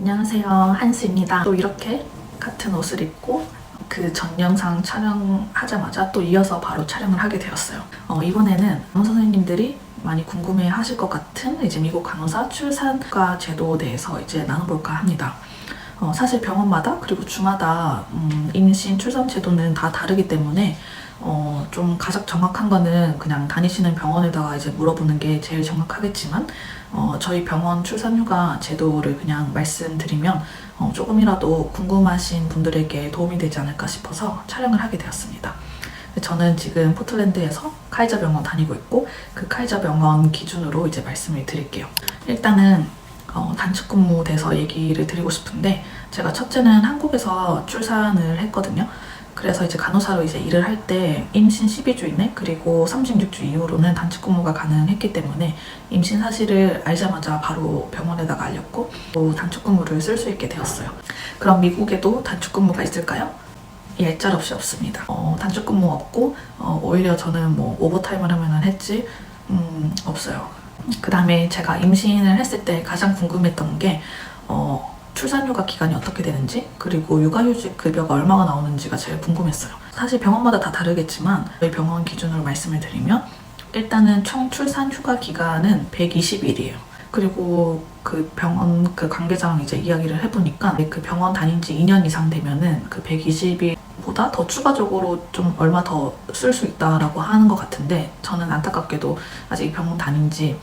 안녕하세요, 한스입니다. 또 이렇게 같은 옷을 입고 그 전 영상 촬영하자마자 또 이어서 바로 촬영을 하게 되었어요. 이번에는 간호 선생님들이 많이 궁금해 하실 것 같은 이제 미국 간호사 출산휴가 제도에 대해서 이제 나눠볼까 합니다. 사실 병원마다 그리고 주마다 임신 출산 제도는 다 다르기 때문에 좀 가장 정확한 거는 그냥 다니시는 병원에다가 이제 물어보는 게 제일 정확하겠지만 저희 병원 출산휴가 제도를 그냥 말씀드리면 조금이라도 궁금하신 분들에게 도움이 되지 않을까 싶어서 촬영을 하게 되었습니다. 저는 지금 포틀랜드에서 카이저 병원 다니고 있고 그 카이저 병원 기준으로 이제 말씀을 드릴게요. 일단은 단축 근무돼서 얘기를 드리고 싶은데, 제가 첫째는 한국에서 출산을 했거든요. 그래서 이제 간호사로 이제 일을 할 때 임신 12주 이내 그리고 36주 이후로는 단축 근무가 가능했기 때문에 임신 사실을 알자마자 바로 병원에다가 알렸고 또 단축 근무를 쓸 수 있게 되었어요. 그럼 미국에도 단축 근무가 있을까요? 얄짤없이 없습니다. 단축 근무 없고 오히려 저는 뭐 오버타임을 하면 했지 없어요. 그 다음에 제가 임신을 했을 때 가장 궁금했던 게 출산휴가 기간이 어떻게 되는지, 그리고 육아휴직 급여가 얼마가 나오는지가 제일 궁금했어요. 사실 병원마다 다 다르겠지만 저희 병원 기준으로 말씀을 드리면 일단은 총 출산휴가 기간은 120일이에요. 그리고 그 병원 그 관계자랑 이제 이야기를 해보니까 그 병원 다닌 지 2년 이상 되면은 그 120일보다 더 추가적으로 좀 얼마 더 쓸 수 있다라고 하는 것 같은데, 저는 안타깝게도 아직 병원 다닌 지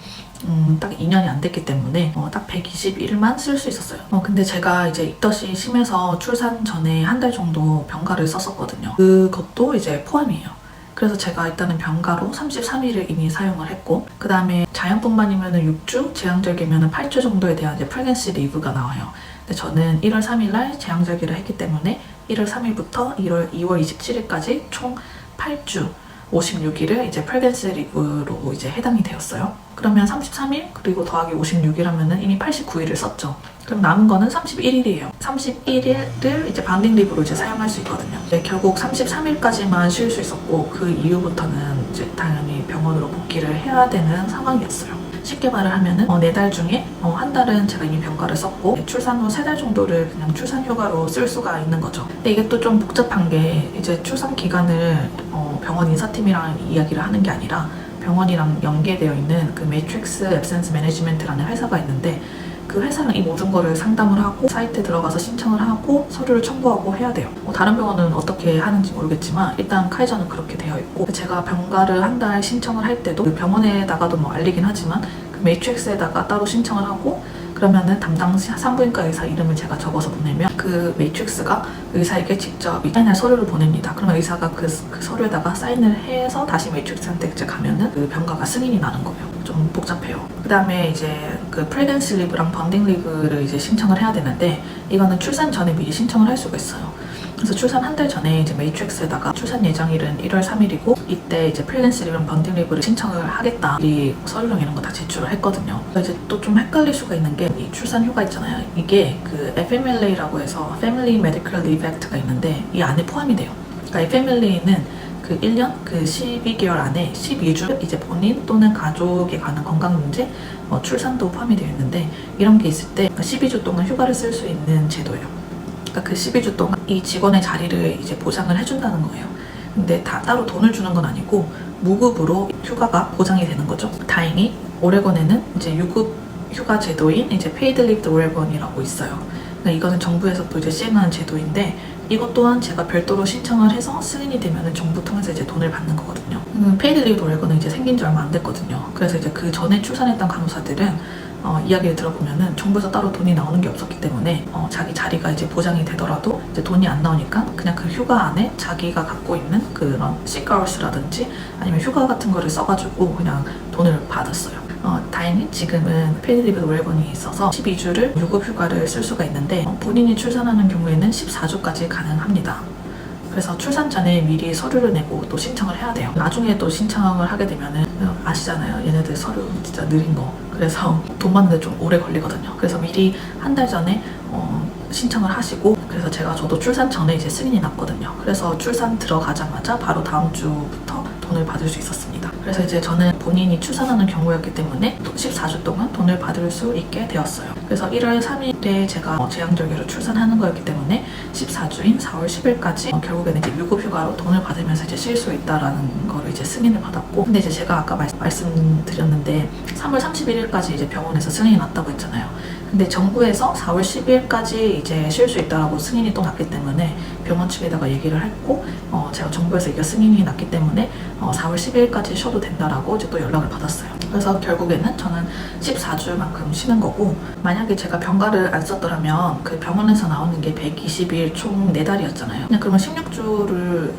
딱 2년이 안 됐기 때문에 딱 121만 쓸 수 있었어요. 근데 제가 이제 입덧이 심해서 출산 전에 한 달 정도 병가를 썼었거든요. 그것도 이제 포함이에요. 그래서 제가 일단은 병가로 33일을 이미 사용을 했고, 그 다음에 자연분만이면 6주, 제왕절개면 8주 정도에 대한 이제 프레그넌시 리브가 나와요. 근데 저는 1월 3일날 제왕절개를 했기 때문에 1월 3일부터 2월 27일까지 총 8주 56일을 이제 프레그넌시 리브로 이제 해당이 되었어요. 그러면 33일 그리고 더하기 56일 하면은 이미 89일을 썼죠. 그럼 남은 거는 31일이에요. 31일을 이제 바운딩 리브로 이제 사용할 수 있거든요. 결국 33일까지만 쉴 수 있었고 그 이후부터는 이제 당연히 병원으로 복귀를 해야 되는 상황이었어요. 쉽게 말을 하면은 4달 중에 한 달은 제가 이미 병가를 썼고 출산 후 3달 정도를 그냥 출산 휴가로 쓸 수가 있는 거죠. 근데 이게 또 좀 복잡한 게, 이제 출산 기간을 병원 인사팀이랑 이야기를 하는 게 아니라 병원이랑 연계되어 있는 그 매트릭스 앱센스 매니지먼트라는 회사가 있는데, 그 회사랑 이 모든 거를 상담을 하고 사이트에 들어가서 신청을 하고 서류를 청구하고 해야 돼요. 다른 병원은 어떻게 하는지 모르겠지만 일단 카이저는 그렇게 되어 있고, 제가 병가를 한 달 신청을 할 때도 그 병원에다가도 뭐 알리긴 하지만 그 매트릭스에다가 따로 신청을 하고, 그러면은 담당 산부인과 의사 이름을 제가 적어서 보내면 그 매트릭스가 의사에게 직접 사인할 서류를 보냅니다. 그러면 의사가 그 서류에다가 사인을 해서 다시 매트릭스한테 이제 가면은 그 병가가 승인이 나는 거예요. 좀 복잡해요. 그 다음에 이제 그 프레그넌시 리브랑 번딩 리브를 이제 신청을 해야 되는데, 이거는 출산 전에 미리 신청을 할 수가 있어요. 그래서 출산 한 달 전에 이제 매트릭스에다가 출산 예정일은 1월 3일이고 이때 이제 프레그넌시 리브랑 번딩 리브를 신청을 하겠다, 이 서류랑 이런 거 다 제출을 했거든요. 이제 또 좀 헷갈릴 수가 있는 게, 이 출산 휴가 있잖아요. 이게 그 FMLA라고 해서 Family Medical Leave Act가 있는데 이 안에 포함이 돼요. 그러니까 FMLA는 그 1년 그 12개월 안에 12주 이제 본인 또는 가족에 관한 건강 문제, 출산도 포함이 되어 있는데, 이런 게 있을 때 12주 동안 휴가를 쓸 수 있는 제도예요. 그러니까 그 12주 동안 이 직원의 자리를 이제 보장을 해준다는 거예요. 근데 다 따로 돈을 주는 건 아니고 무급으로 휴가가 보장이 되는 거죠. 다행히 오레곤에는 이제 유급 휴가 제도인 이제 페이드 리브 오레곤이라고 있어요. 그러니까 이거는 정부에서 또 이제 시행하는 제도인데, 이것 또한 제가 별도로 신청을 해서 승인이 되면은 정부 통해서 이제 돈을 받는 거거든요. 페이드 리브 오레곤은 이제 생긴 지 얼마 안 됐거든요. 그래서 이제 그 전에 출산했던 간호사들은 이야기를 들어보면은 정부에서 따로 돈이 나오는 게 없었기 때문에 자기 자리가 이제 보장이 되더라도 이제 돈이 안 나오니까 그냥 그 휴가 안에 자기가 갖고 있는 그런 시크하우스라든지 아니면 휴가 같은 거를 써가지고 그냥 돈을 받았어요. 다행히 지금은 페이드 리브 오레곤이 있어서 12주를 유급 휴가를 쓸 수가 있는데, 본인이 출산하는 경우에는 14주까지 가능합니다. 그래서 출산 전에 미리 서류를 내고 또 신청을 해야 돼요. 나중에 또 신청을 하게 되면은 아시잖아요, 얘네들 서류 진짜 느린 거. 그래서 돈 받는데 좀 오래 걸리거든요. 그래서 미리 한 달 전에 신청을 하시고, 그래서 저도 출산 전에 이제 승인이 났거든요. 그래서 출산 들어가자마자 바로 다음 주부터 돈을 받을 수 있었습니다. 그래서 이제 저는 본인이 출산하는 경우였기 때문에 14주 동안 돈을 받을 수 있게 되었어요. 그래서 1월 3일에 제가 제왕절개로 출산하는 거였기 때문에 14주인 4월 10일까지 결국에는 이제 유급휴가로 돈을 받으면서 이제 쉴 수 있다라는 거를 이제 승인을 받았고, 근데 이제 제가 아까 말씀드렸는데 3월 31일까지 이제 병원에서 승인이 났다고 했잖아요. 근데 정부에서 4월 10일까지 이제 쉴 수 있다라고 승인이 또 났기 때문에 병원 측에다가 얘기를 했고, 제가 정부에서 이게 승인이 났기 때문에 4월 10일까지 쉬어도 된다라고 이제 또 연락을 받았어요. 그래서 결국에는 저는 14주만큼 쉬는 거고, 만약에 제가 병가를 안 썼더라면 그 병원에서 나오는 게 120일 총 4달이었잖아요. 그냥 그러면 16주를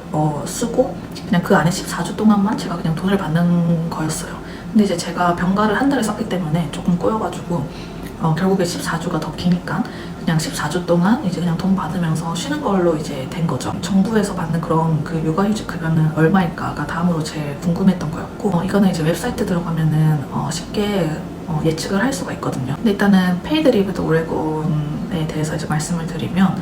쓰고 그냥 그 안에 14주 동안만 제가 그냥 돈을 받는 거였어요. 근데 이제 제가 병가를 한 달을 썼기 때문에 조금 꼬여가지고 결국에 14주가 더 기니까 그냥 14주 동안 이제 그냥 돈 받으면서 쉬는 걸로 이제 된 거죠. 정부에서 받는 그런 그 육아휴직 급여는 얼마일까가 다음으로 제일 궁금했던 거였고, 이거는 이제 웹사이트 들어가면은 쉽게 예측을 할 수가 있거든요. 근데 일단은 페이드 리브 더 오레곤에 대해서 이제 말씀을 드리면,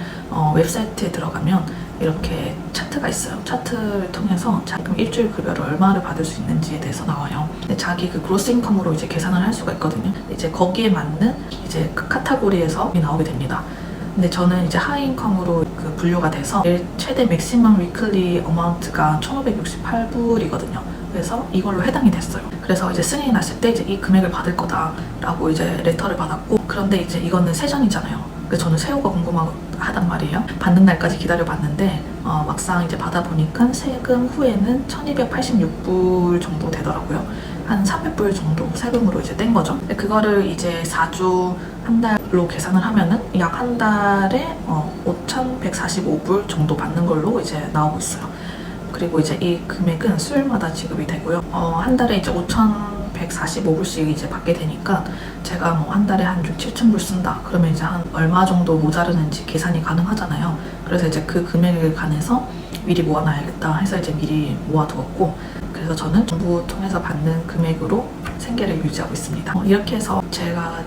웹사이트에 들어가면 이렇게 차트가 있어요. 차트를 통해서 그럼 일주일 급여를 얼마를 받을 수 있는지에 대해서 나와요. 근데 자기 그 그로스 인컴으로 이제 계산을 할 수가 있거든요. 이제 거기에 맞는 이제 그 카테고리에서 나오게 됩니다. 근데 저는 이제 하이 인컴으로 그 분류가 돼서 최대 맥시멈 위클리 어마운트가 1,568불이거든요. 그래서 이걸로 해당이 됐어요. 그래서 이제 승인이 났을 때 이제 이 금액을 받을 거다라고 이제 레터를 받았고, 그런데 이제 이거는 세전이잖아요. 그래서 저는 세후가 궁금하단 말이에요. 받는 날까지 기다려봤는데 막상 이제 받아보니까 세금 후에는 1,286불 정도 되더라고요. 한 300불 정도 세금으로 이제 뗀 거죠. 그거를 이제 4주 한 달로 계산을 하면은 약 한 달에 5,145불 정도 받는 걸로 이제 나오고 있어요. 그리고 이제 이 금액은 수요일마다 지급이 되고요. 한 달에 이제 5,145불씩 이제 받게 되니까 제가 뭐 한 달에 한 6,000~7,000불 쓴다 그러면 이제 한 얼마 정도 모자르는지 계산이 가능하잖아요. 그래서 이제 그 금액에 관해서 미리 모아놔야겠다 해서 이제 미리 모아두었고, 그래서 저는 정부 통해서 받는 금액으로 생계를 유지하고 있습니다. 이렇게 해서 제가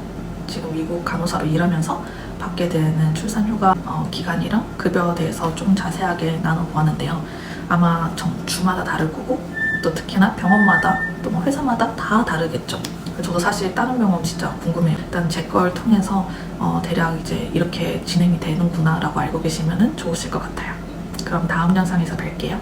지금 미국 간호사로 일하면서 받게 되는 출산휴가 기간이랑 급여에 대해서 좀 자세하게 나눠보았는데요. 아마 주마다 다를 거고, 또 특히나 병원마다 또 뭐 회사마다 다 다르겠죠. 저도 사실 다른 병원 진짜 궁금해요. 일단 제 걸 통해서 대략 이제 이렇게 진행이 되는구나 라고 알고 계시면 좋으실 것 같아요. 그럼 다음 영상에서 뵐게요.